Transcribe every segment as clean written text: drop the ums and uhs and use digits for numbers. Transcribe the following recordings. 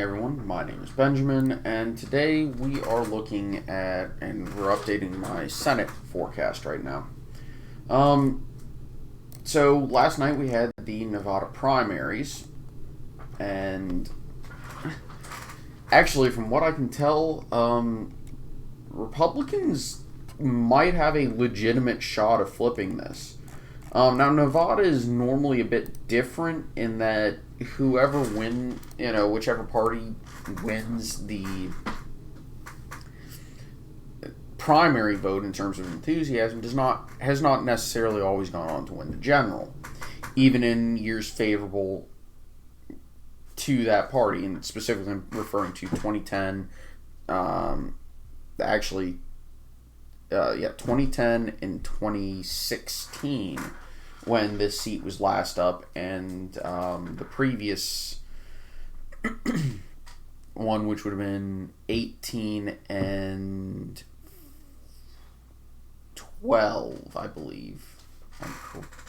morning, everyone. My name is Benjamin, and today we are looking at, and we're updating my Senate forecast right now. So last night we had the Nevada primaries, and actually, from what I can tell, Republicans might have a legitimate shot of flipping this. Now, Nevada is normally a bit different in that whichever party wins the primary vote in terms of enthusiasm has not necessarily always gone on to win the general, even in years favorable to that party, and specifically I'm referring to 2010, 2010 and 2016, when this seat was last up, and the previous one, which would have been 18 and 12, I believe.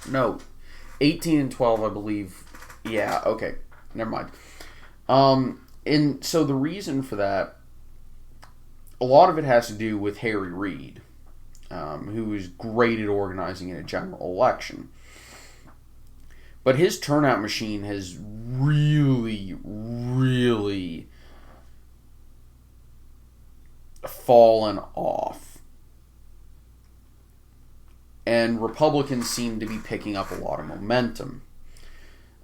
No, 18 and 12, I believe. Yeah, okay, never mind. And so the reason for that, a lot of it has to do with Harry Reid, who is great at organizing in a general election. But his turnout machine has really, really fallen off. And Republicans seem to be picking up a lot of momentum.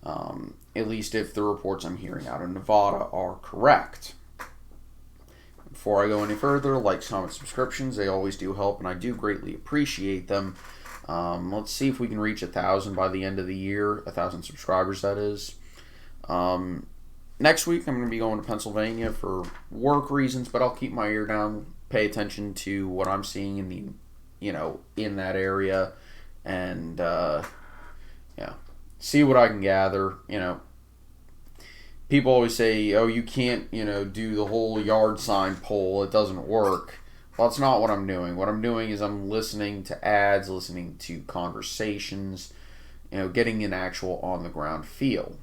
At least if the reports I'm hearing out of Nevada are correct. Before I go any further, likes, comments, subscriptions, they always do help, and I do greatly appreciate them. Let's see if we can reach 1,000 by the end of the year. 1,000 subscribers, that is. Next week, I'm going to be going to Pennsylvania for work reasons, but I'll keep my ear down, pay attention to what I'm seeing in that area, and see what I can gather. People always say, "Oh, you can't, do the whole yard sign poll. It doesn't work." Well, that's not what I'm doing. What I'm doing is I'm listening to ads, listening to conversations, getting an actual on-the-ground feel.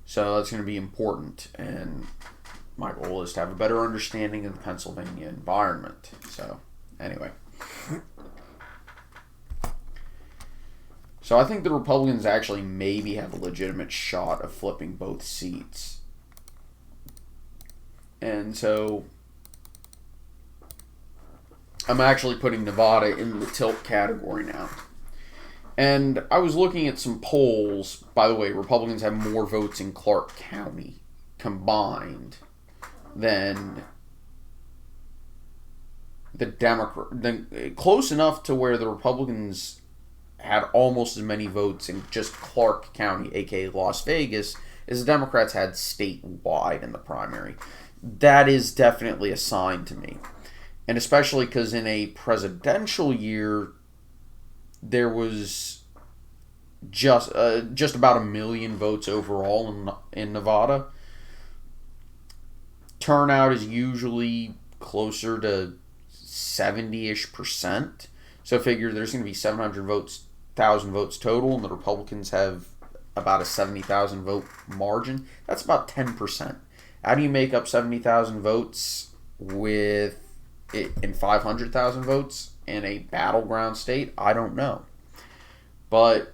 So that's going to be important, and my goal is to have a better understanding of the Pennsylvania environment. So, anyway. So I think the Republicans actually maybe have a legitimate shot of flipping both seats. And so I'm actually putting Nevada in the tilt category now. And I was looking at some polls. By the way, Republicans have more votes in Clark County combined than the close enough to where the Republicans had almost as many votes in just Clark County, aka Las Vegas, as the Democrats had statewide in the primary. That is definitely a sign to me. And especially because in a presidential year, there was just about 1 million votes overall in Nevada. Turnout is usually closer to 70-ish%. So figure there's going to be 700,000 votes total, and the Republicans have about a 70,000 vote margin. That's about 10%. How do you make up 70,000 votes in 500,000 votes in a battleground state? I don't know. But,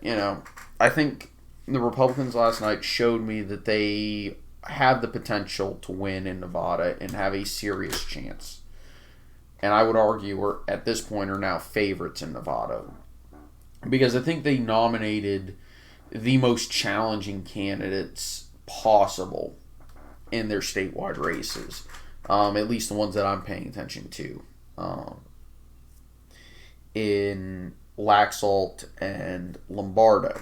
I think the Republicans last night showed me that they have the potential to win in Nevada and have a serious chance. And I would argue at this point are now favorites in Nevada. Because I think they nominated the most challenging candidates possible in their statewide races. At least the ones that I'm paying attention to. In Laxalt and Lombardo.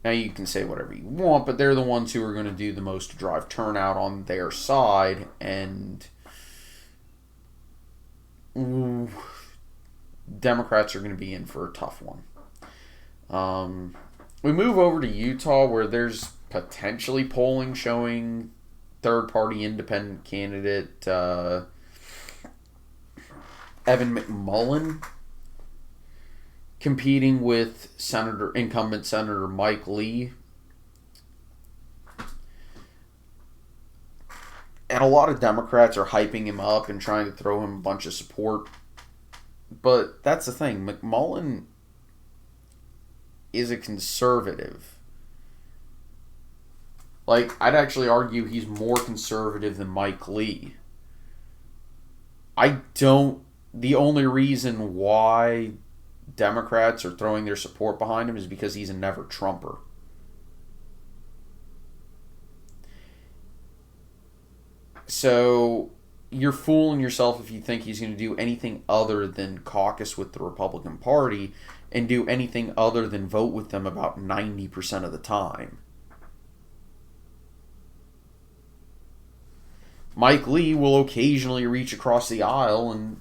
Now you can say whatever you want, but they're the ones who are going to do the most to drive turnout on their side, and Democrats are going to be in for a tough one. We move over to Utah, where there's potentially polling showing third-party independent candidate Evan McMullin competing with incumbent Senator Mike Lee. And a lot of Democrats are hyping him up and trying to throw him a bunch of support. But that's the thing. McMullen is a conservative. Like, I'd actually argue he's more conservative than Mike Lee. The only reason why Democrats are throwing their support behind him is because he's a never-Trumper. So, you're fooling yourself if you think he's going to do anything other than caucus with the Republican Party and do anything other than vote with them about 90% of the time. Mike Lee will occasionally reach across the aisle and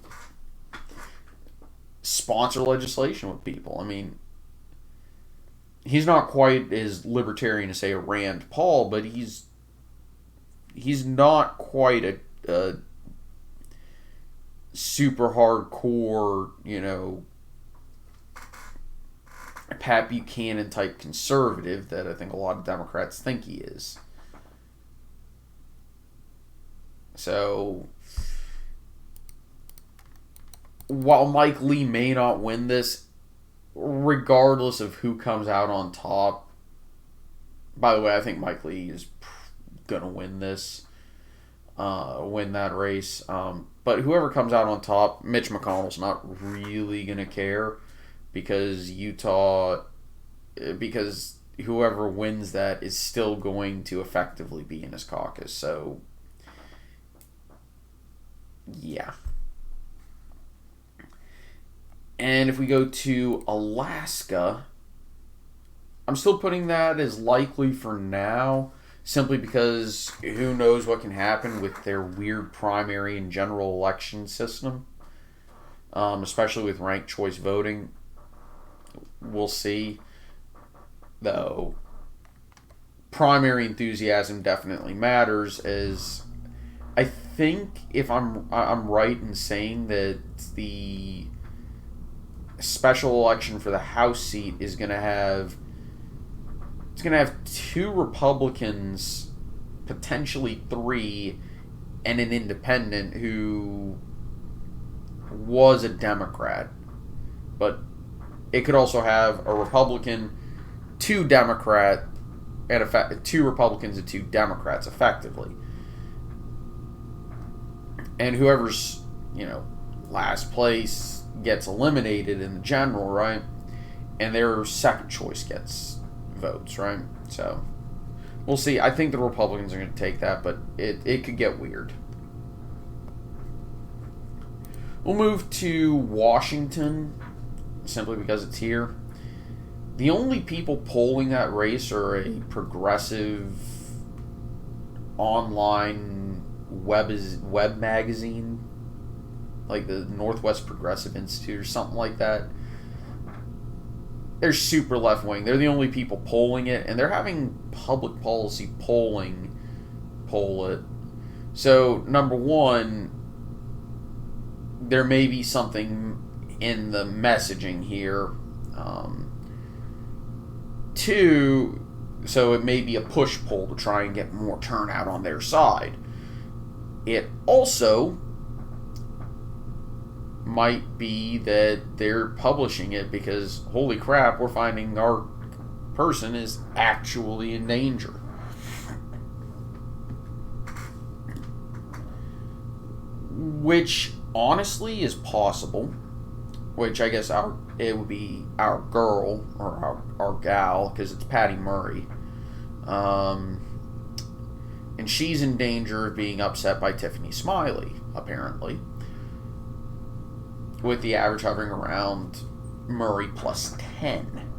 sponsor legislation with people. I mean, he's not quite as libertarian as, say, a Rand Paul, but he's not quite a super hardcore, Pat Buchanan type conservative that I think a lot of Democrats think he is. So, while Mike Lee may not win this, regardless of who comes out on top, by the way, I think Mike Lee is going to win this, win that race. But whoever comes out on top, Mitch McConnell's not really going to care because whoever wins that is still going to effectively be in his caucus. So, yeah. And if we go to Alaska, I'm still putting that as likely for now, simply because who knows what can happen with their weird primary and general election system, especially with ranked choice voting. We'll see. Though, primary enthusiasm definitely matters, as I think if I'm right in saying that the special election for the House seat is going to have two Republicans, potentially three, and an independent who was a Democrat. But it could also have a Republican, two Democrat, and two Republicans and two Democrats, effectively. And whoever's, last place gets eliminated in the general, right? And their second choice gets votes, right? So, we'll see. I think the Republicans are going to take that, but it could get weird. We'll move to Washington, simply because it's here. The only people polling that race are a progressive online web magazine, like the Northwest Progressive Institute or something like that. They're super left-wing. They're the only people polling it, and they're having public policy poll it. So, number one, there may be something in the messaging here. Two, so it may be a push poll to try and get more turnout on their side. It also might be that they're publishing it because, holy crap, we're finding our person is actually in danger. Which, honestly, is possible. Which, I guess, it would be our girl, or our gal, because it's Patty Murray. And she's in danger of being upset by Tiffany Smiley, apparently. With the average hovering around Murray plus 10.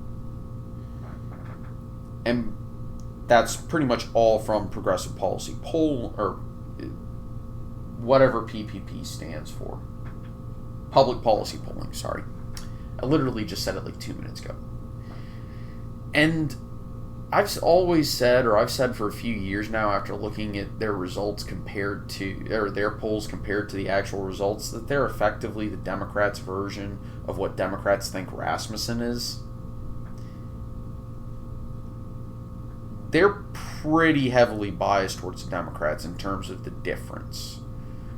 And that's pretty much all from Progressive Policy Poll, or whatever PPP stands for. Public Policy Polling, sorry. I literally just said it like 2 minutes ago. And I've always said, or I've said for a few years now, after looking at their results compared to, or their polls compared to the actual results, that they're effectively the Democrats' version of what Democrats think Rasmussen is. they're pretty heavily biased towards the Democrats in terms of the difference.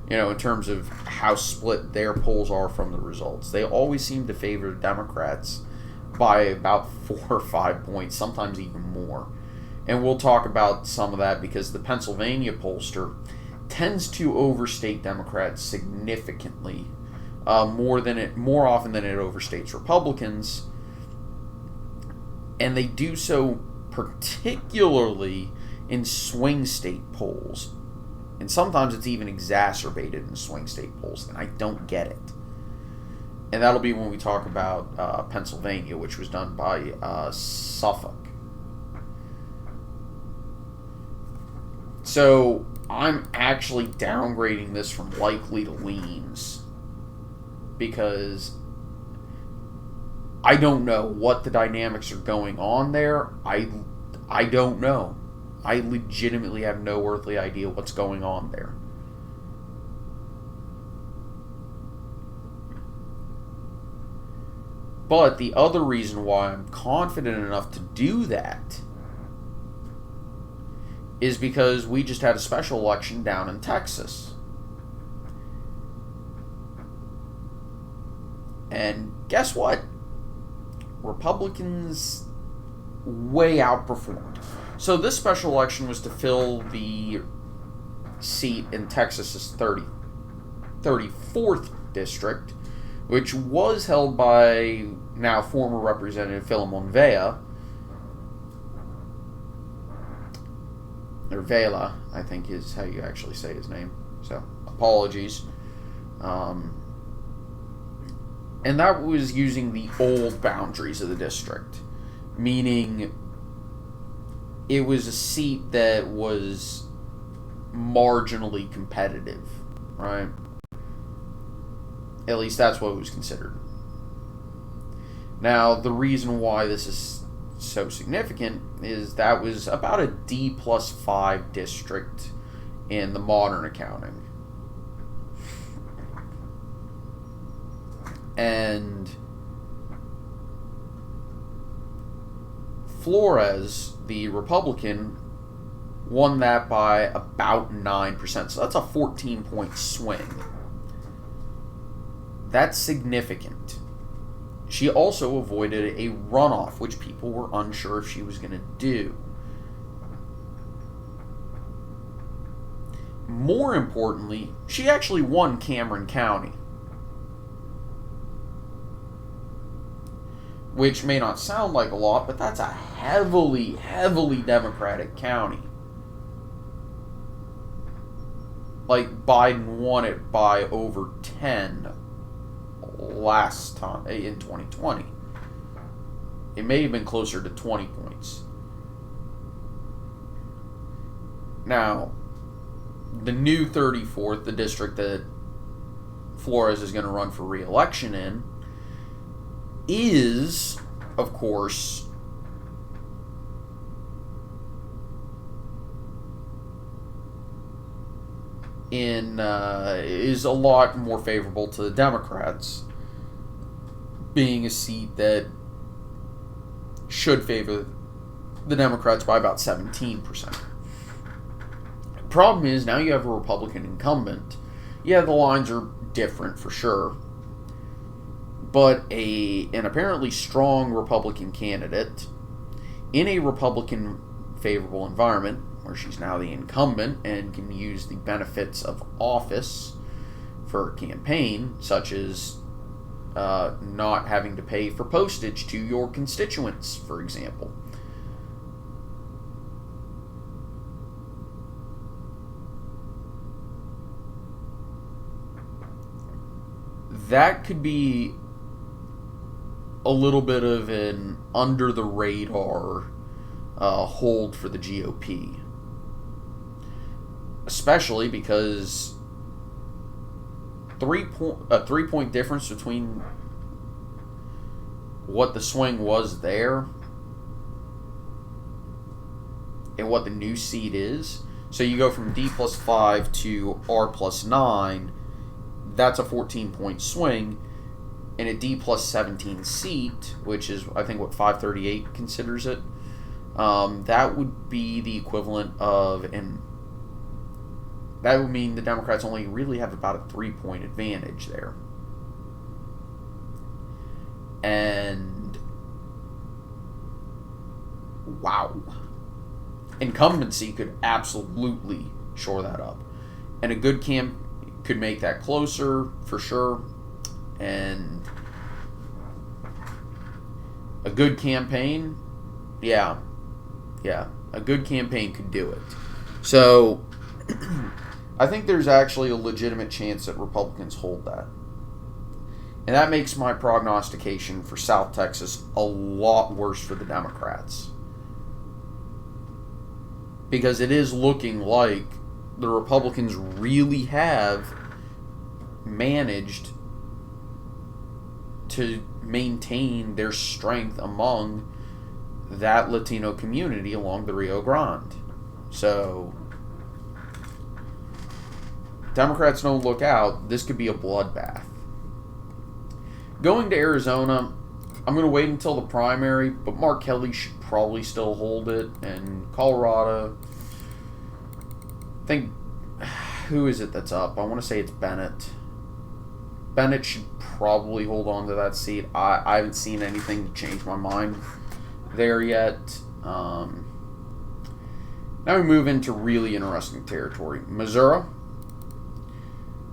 In terms of how split their polls are from the results. They always seem to favor the Democrats by about 4 or 5 points, sometimes even more. And we'll talk about some of that because the Pennsylvania pollster tends to overstate Democrats significantly, more often than it overstates Republicans. And they do so particularly in swing state polls. And sometimes it's even exacerbated in swing state polls, and I don't get it. And that'll be when we talk about Pennsylvania, which was done by Suffolk. So I'm actually downgrading this from likely to leans because I don't know what the dynamics are going on there. I don't know. I legitimately have no earthly idea what's going on there. But the other reason why I'm confident enough to do that is because we just had a special election down in Texas. And guess what? Republicans way outperformed. So this special election was to fill the seat in Texas's 34th district, which was held by now former Representative Philemon Vea, or Vela, I think is how you actually say his name. So apologies. And that was using the old boundaries of the district, meaning it was a seat that was marginally competitive, right? At least that's what it was considered. Now, the reason why this is so significant is that was about a D+5 district in the modern accounting. And Flores, the Republican, won that by about 9%. So that's a 14-point swing. That's significant. She also avoided a runoff, which people were unsure if she was going to do. More importantly, she actually won Cameron County, which may not sound like a lot, but that's a heavily, heavily Democratic county. Like, Biden won it by over 10 last time, in 2020. It may have been closer to 20 points. Now, the new 34th, the district that Flores is going to run for re-election in, is, of course, is a lot more favorable to the Democrats, being a seat that should favor the Democrats by about 17%. Problem is, now you have a Republican incumbent. Yeah, the lines are different for sure, but an apparently strong Republican candidate in a Republican favorable environment where she's now the incumbent and can use the benefits of office for her campaign, such as not having to pay for postage to your constituents, for example. That could be a little bit of an under-the-radar hold for the GOP. Especially because a 3-point difference between what the swing was there and what the new seat is. So you go from D+5 to R+9. That's a 14-point swing. And a D+17 seat, which is, I think, what 538 considers it, That would be the equivalent of, and that would mean the Democrats only really have about a 3-point advantage there. And wow. Incumbency could absolutely shore that up. And a good camp could make that closer for sure. And a good campaign, yeah, a good campaign could do it. So I think there's actually a legitimate chance that Republicans hold that. And that makes my prognostication for South Texas a lot worse for the Democrats. Because it is looking like the Republicans really have managed to maintain their strength among that Latino community along the Rio Grande. So, Democrats don't look out, this could be a bloodbath. Going to Arizona, I'm going to wait until the primary, but Mark Kelly should probably still hold it. And Colorado, I think, who is it that's up? I want to say it's Bennett. Bennett should probably hold on to that seat. I haven't seen anything to change my mind there yet. Now we move into really interesting territory. Missouri.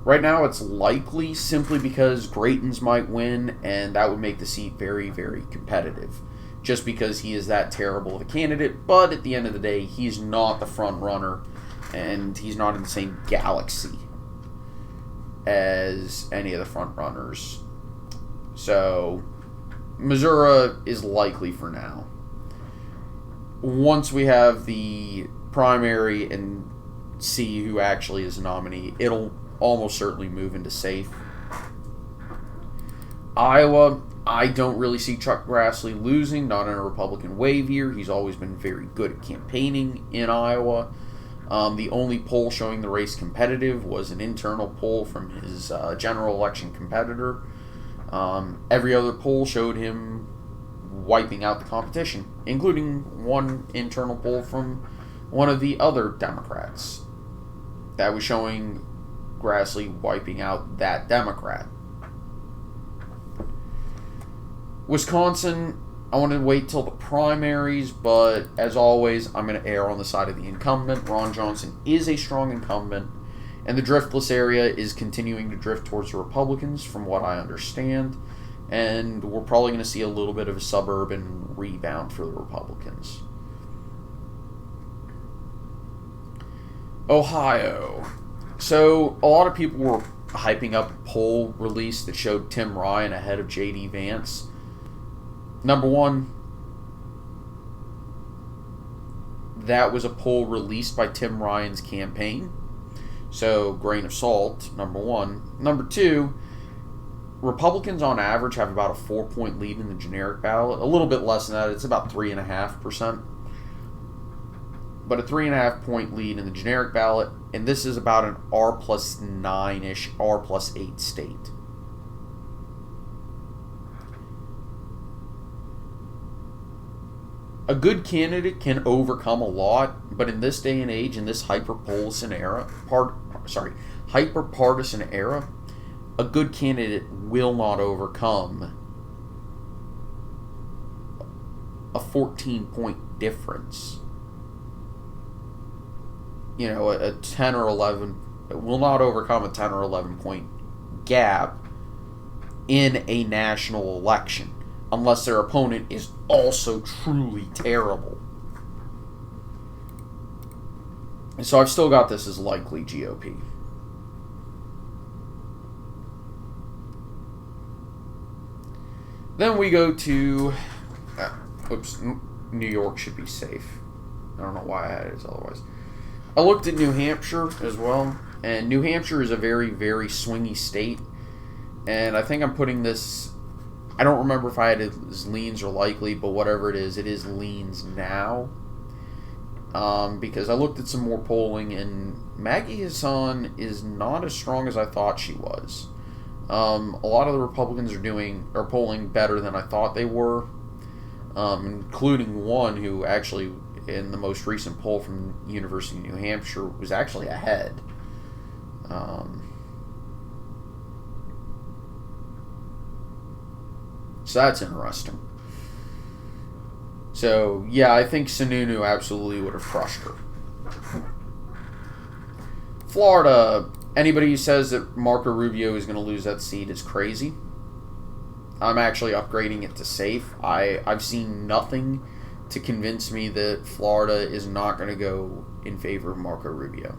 Right now it's likely simply because Grayton's might win, and that would make the seat very, very competitive. Just because he is that terrible of a candidate, but at the end of the day, he's not the front runner, and he's not in the same galaxy as any of the front runners. So, Missouri is likely for now. Once we have the primary and see who actually is a nominee, it'll almost certainly move into safe. Iowa, I don't really see Chuck Grassley losing, not in a Republican wave year. He's always been very good at campaigning in Iowa. The only poll showing the race competitive was an internal poll from his general election competitor. Every other poll showed him wiping out the competition, including one internal poll from one of the other Democrats that was showing Grassley wiping out that Democrat. Wisconsin, I want to wait till the primaries, but as always, I'm going to err on the side of the incumbent. Ron Johnson is a strong incumbent, and the driftless area is continuing to drift towards the Republicans, from what I understand, and we're probably going to see a little bit of a suburban rebound for the Republicans. Ohio. So, a lot of people were hyping up a poll release that showed Tim Ryan ahead of J.D. Vance. Number one, that was a poll released by Tim Ryan's campaign. So, grain of salt, number one. Number two, Republicans on average have about a 4-point lead in the generic ballot. A little bit less than that. It's about 3.5%. But a 3.5-point lead in the generic ballot, and this is about an R plus 9-ish, R plus 8 state. A good candidate can overcome a lot, but in this day and age, in this hyper-partisan era, a good candidate will not overcome a 14-point difference. You know, a 10 or 11 will not overcome a 10 or 11 point gap in a national election unless their opponent is also truly terrible. And so I've still got this as likely GOP. Then we go to New York should be safe. I don't know why I had it as otherwise. I looked at New Hampshire as well, and New Hampshire is a very, very swingy state, and I think I'm putting this, I don't remember if I had it as leans or likely, but whatever it is leans now, because I looked at some more polling, and Maggie Hassan is not as strong as I thought she was. A lot of the Republicans are polling better than I thought they were. including one who actually, in the most recent poll from University of New Hampshire, was actually ahead. So that's interesting. So, yeah, I think Sununu absolutely would have crushed her. Florida, anybody who says that Marco Rubio is going to lose that seat is crazy. I'm actually upgrading it to safe. I've seen nothing to convince me that Florida is not going to go in favor of Marco Rubio.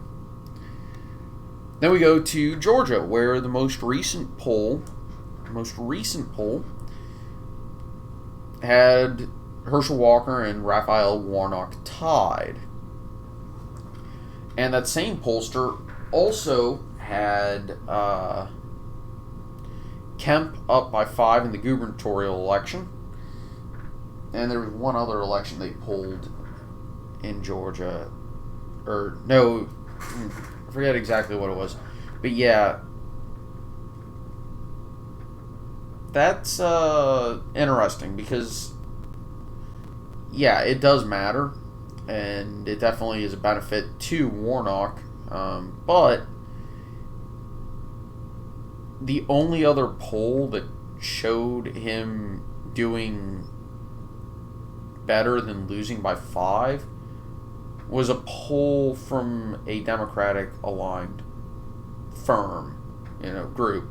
Then we go to Georgia, where the most recent poll had Herschel Walker and Raphael Warnock tied. And that same pollster also had Kemp up by 5 in the gubernatorial election. And there was one other election they polled in Georgia. Or, no, I forget exactly what it was. But yeah, that's interesting because, yeah, it does matter. And it definitely is a benefit to Warnock. But the only other poll that showed him doing better than losing by 5 was a poll from a Democratic aligned firm, group.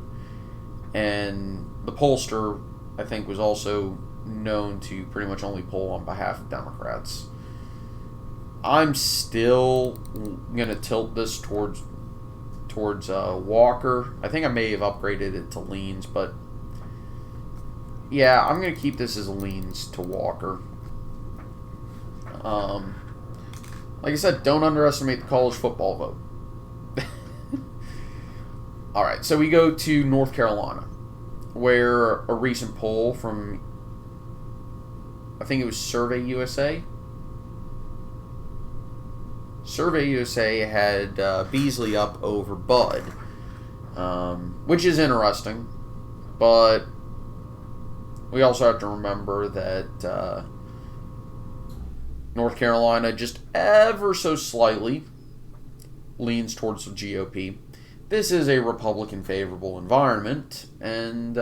And the pollster, I think, was also known to pretty much only poll on behalf of Democrats. I'm still going to tilt this towards Walker. I think I may have upgraded it to leans, but yeah, I'm going to keep this as a leans to Walker. Like I said, don't underestimate the college football vote. Alright, so we go to North Carolina, where a recent poll from, I think it was Survey USA had Beasley up over Bud, which is interesting, but we also have to remember that North Carolina just ever so slightly leans towards the GOP. This is a Republican favorable environment, and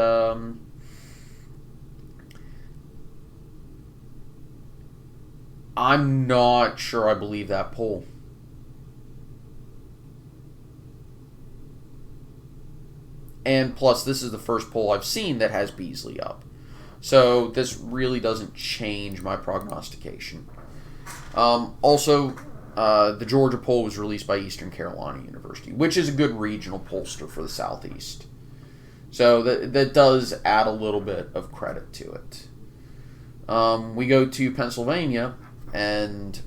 I'm not sure I believe that poll. And plus, this is the first poll I've seen that has Beasley up. So this really doesn't change my prognostication. Also, the Georgia poll was released by Eastern Carolina University, which is a good regional pollster for the Southeast. So that does add a little bit of credit to it. We go to Pennsylvania, and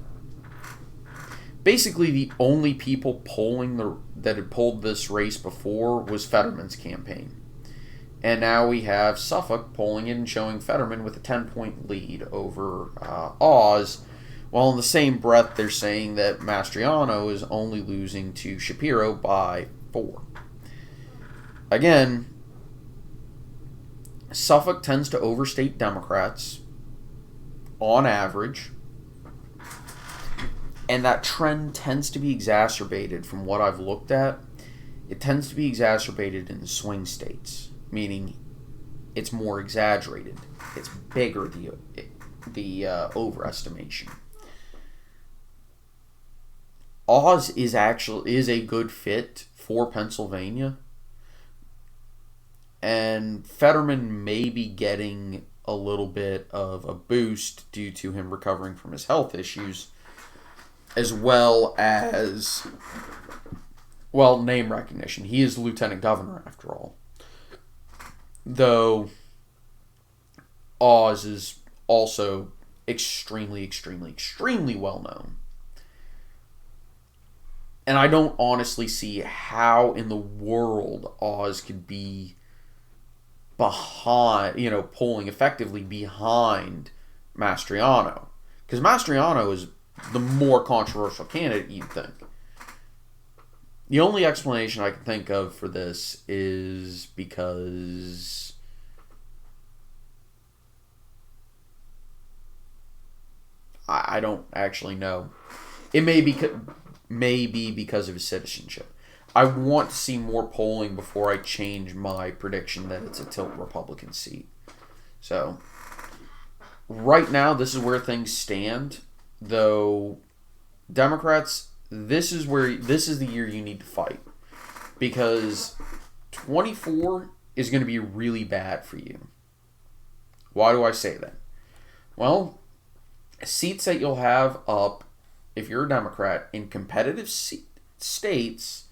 basically the only people that had polled this race before was Fetterman's campaign. And now we have Suffolk polling it and showing Fetterman with a 10-point lead over Oz, while in the same breath they're saying that Mastriano is only losing to Shapiro by 4. Again, Suffolk tends to overstate Democrats on average, and that trend tends to be exacerbated from what I've looked at. It tends to be exacerbated in the swing states, meaning it's more exaggerated. It's bigger, the overestimation. Oz is a good fit for Pennsylvania, and Fetterman may be getting a little bit of a boost due to him recovering from his health issues, as well as, name recognition. He is lieutenant governor after all. Though Oz is also extremely, extremely, extremely well known. And I don't honestly see how in the world Oz could be behind, polling effectively behind Mastriano. Because Mastriano is the more controversial candidate, you'd think. The only explanation I can think of for this is because I don't actually know. It may be because of his citizenship. I want to see more polling before I change my prediction that it's a tilt Republican seat. So, right now, this is where things stand. Though, Democrats, this is the year you need to fight. Because 24 is going to be really bad for you. Why do I say that? Well, seats that you'll have up, if you're a Democrat, in competitive states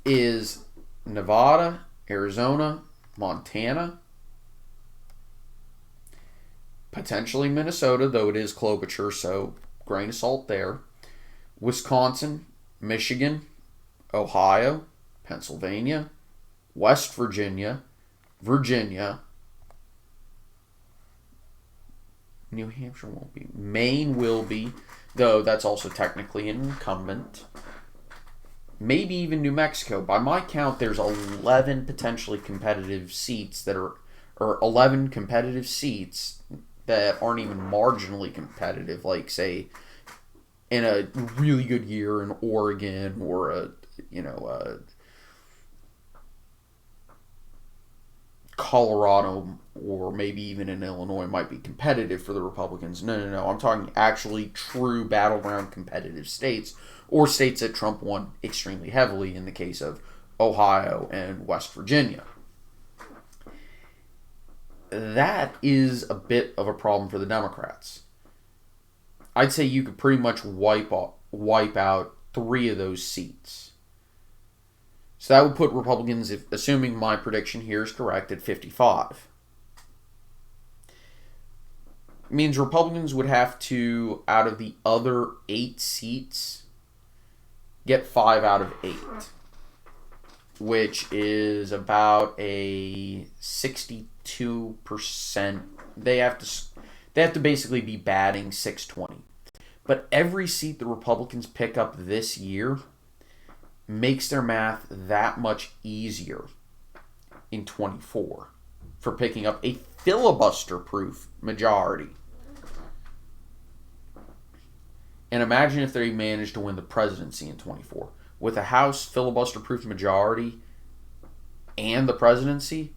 is Nevada, Arizona, Montana, potentially Minnesota, though it is Klobuchar, so grain of salt there, Wisconsin, Michigan, Ohio, Pennsylvania, West Virginia, Virginia, New Hampshire won't be. Maine will be, though that's also technically an incumbent. Maybe even New Mexico. By my count, there's 11 potentially competitive seats that are, or 11 competitive seats that aren't even marginally competitive, like, say, in a really good year in Oregon or a Colorado or maybe even in Illinois might be competitive for the Republicans. No. I'm talking actually true battleground competitive states or states that Trump won extremely heavily in the case of Ohio and West Virginia. That is a bit of a problem for the Democrats. I'd say you could pretty much wipe out 3 of those seats. So that would put Republicans, assuming my prediction here is correct, at 55. It means Republicans would have to, out of the other 8 seats, get 5 out of 8, which is about a 62%. They have to basically be batting .620. But every seat the Republicans pick up this year makes their math that much easier in 24 for picking up a filibuster-proof majority. And imagine if they managed to win the presidency in 24. With a House filibuster-proof majority and the presidency,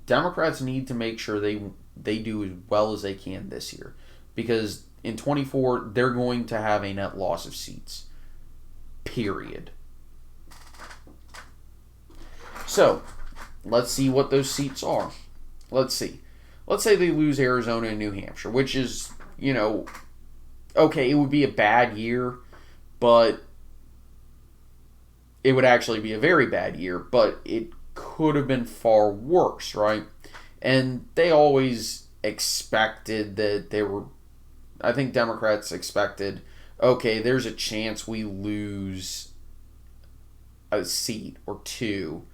Democrats need to make sure they do as well as they can this year. Because in 24, they're going to have a net loss of seats. Period. So, let's see what those seats are. Let's see. Let's say they lose Arizona and New Hampshire, which is, okay, it would be a bad year, but it would actually be a very bad year, but it could have been far worse, right? And they always expected that I think Democrats expected, okay, there's a chance we lose a seat or 2.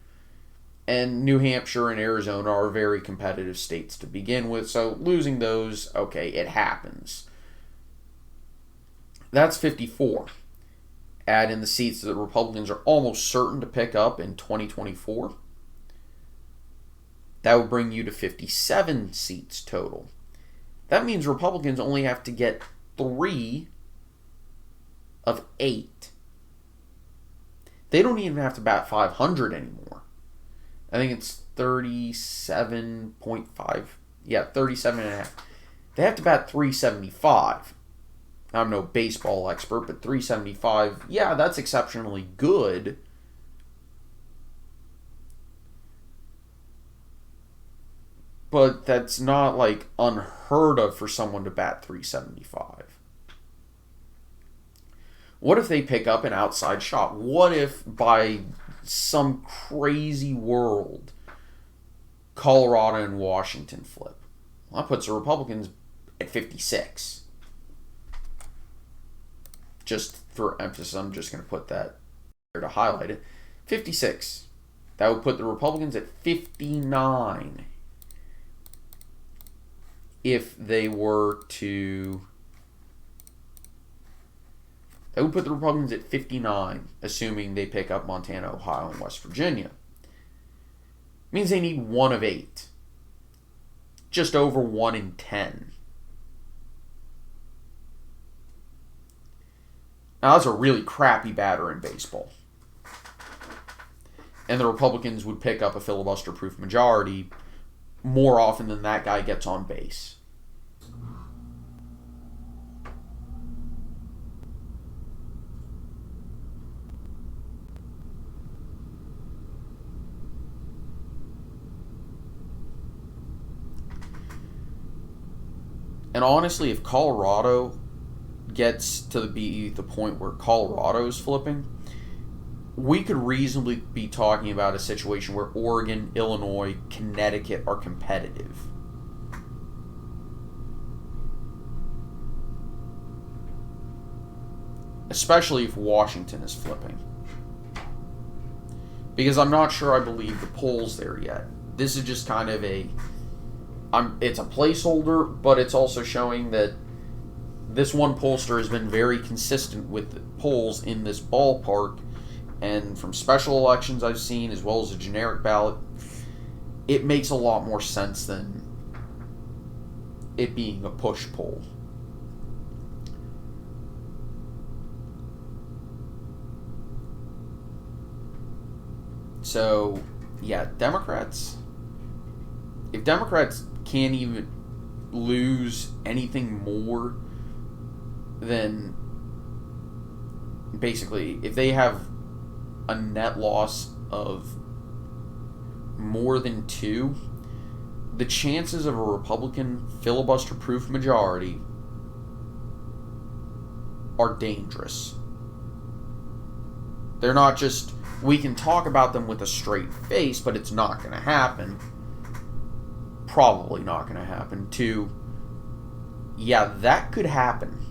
And New Hampshire and Arizona are very competitive states to begin with, so losing those, okay, it happens. That's 54. Add in the seats that Republicans are almost certain to pick up in 2024. That would bring you to 57 seats total. That means Republicans only have to get 3 of 8. They don't even have to bat 500 anymore. I think it's 37.5. Yeah, 37.5. They have to bat 375. I'm no baseball expert, but 375, yeah, that's exceptionally good. But that's not like unheard of for someone to bat 375. What if they pick up an outside shot? What if by some crazy world Colorado and Washington flip? Well, that puts the Republicans at 56. Just for emphasis, I'm just going to put that there to highlight it. 56. That would put the Republicans at 59 if they were to... That would put the Republicans at 59, assuming they pick up Montana, Ohio, and West Virginia. It means they need 1 of 8. Just over 1 in 10. Now, that's a really crappy batter in baseball. And the Republicans would pick up a filibuster-proof majority more often than that guy gets on base. And honestly, if Colorado gets to the point where Colorado's flipping, we could reasonably be talking about a situation where Oregon, Illinois, Connecticut are competitive. Especially if Washington is flipping. Because I'm not sure I believe the polls there yet. This is just kind of it's a placeholder, but it's also showing that this one pollster has been very consistent with the polls in this ballpark, and from special elections I've seen, as well as a generic ballot, it makes a lot more sense than it being a push poll. So, yeah, if Democrats can't even lose anything more than, basically, if they have a net loss of more than 2, the chances of a Republican filibuster-proof majority are dangerous. They're not just, we can talk about them with a straight face, but it's not going to happen. Probably not going to happen. 2, yeah, that could happen.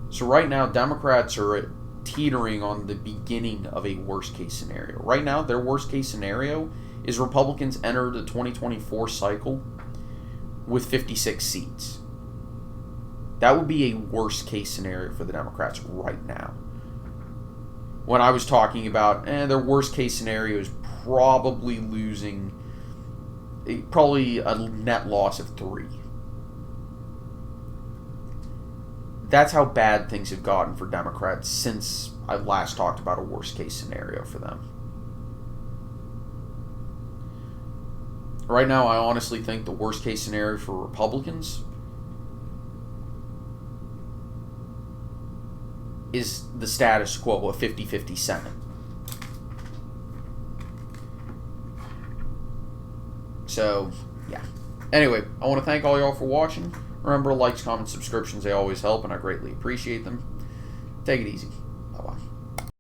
So right now, Democrats are teetering on the beginning of a worst-case scenario. Right now, their worst-case scenario is Republicans enter the 2024 cycle with 56 seats. That would be a worst-case scenario for the Democrats right now. When I was talking about their worst-case scenario is probably a net loss of 3. That's how bad things have gotten for Democrats since I last talked about a worst-case scenario for them. Right now, I honestly think the worst-case scenario for Republicans is the status quo, a 50-50 Senate. So, yeah. Anyway, I want to thank all y'all for watching. Remember, likes, comments, subscriptions, they always help, and I greatly appreciate them. Take it easy.